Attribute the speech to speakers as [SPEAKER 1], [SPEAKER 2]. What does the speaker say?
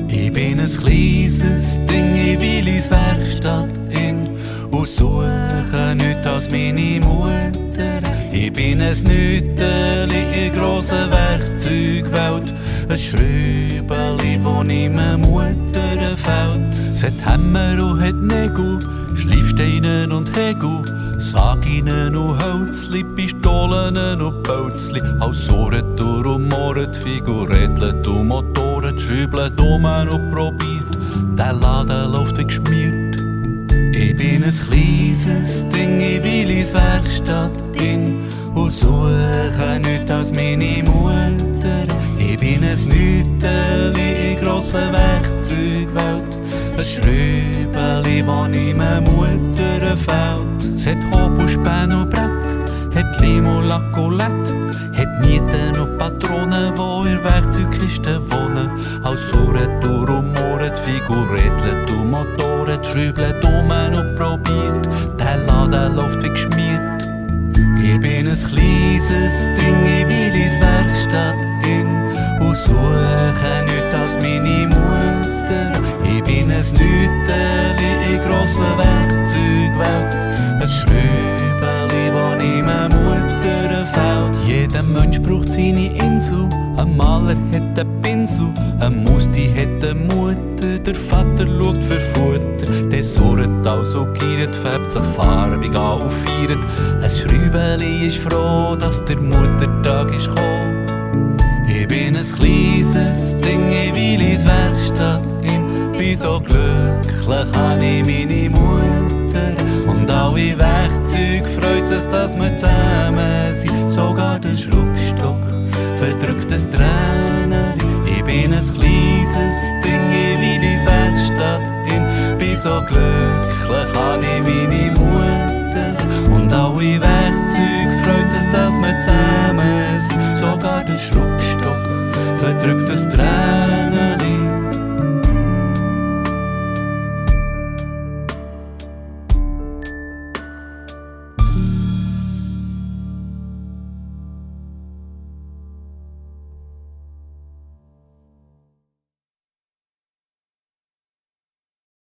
[SPEAKER 1] Ich bin ein kleines Ding in Willis Werkstatt und suche nichts als meine Mutter. Ich bin ein Nütterli in grosser Werkzeugwelt, ein Schrübeli, wo niemand Mutter fällt. Sie hat Hämmer und hat Nägel, Schleifsteine und Hegel, Saginen und Hölzli, Pistolen und Pölzli, als Ohretour und Mohrtfigur, Rädlet und Motoren, Schübelt um und probiert, der Laden läuft wie geschmiert. Ich bin ein kleines Ding in Willis Werkstatt und suche nichts als meine Mutter. Ich bin ein Nütterli in grosser Werkzeugwelt, ein Schrübeli, wo niemand Mutter fällt. Sie hat Hobel, Späne und Brett, hat Leim und Lakolett, hat Nieten und Patronen, wo in Werkzeugkisten wohnen. Als Ohretour und Mohrtfigur, Rädlet und Motoren, schrübelt um und probiert, der Laden läuft wie geschmiert. Ich bin ein kleines Ding in Willis Werkstatt und suche nichts als meine Mutter. Ich bin ein Nütterli in grosser Werkzeugwelt, ein Schrübeli, wo niemand Mutter fällt. Jeder Mensch braucht seine Insel, ein Maler hat einen Pinsel, ein Musti hat eine Mutter, der Vater schaut für Futter, der surrt also giert, färbt sich farbig an und feiert. Ein Schrübeli ist froh, dass der Muttertag ist gekommen. Ich bin ein kleines Ding in Willis Werkstatt, bin so glücklich, habe ich meine Mutter. Und alle Werkzeuge freut es, dass wir zusammen sind, sogar der Schraubstock verdrückt das Tränenli. Ich bin ein kleines Ding in Willis Werkstatt, bin so glücklich, habe ich meine Mutter. Und alle Werkzeuge freut es, dass wir zusammen sind, sogar der Schraubstock verdrückt das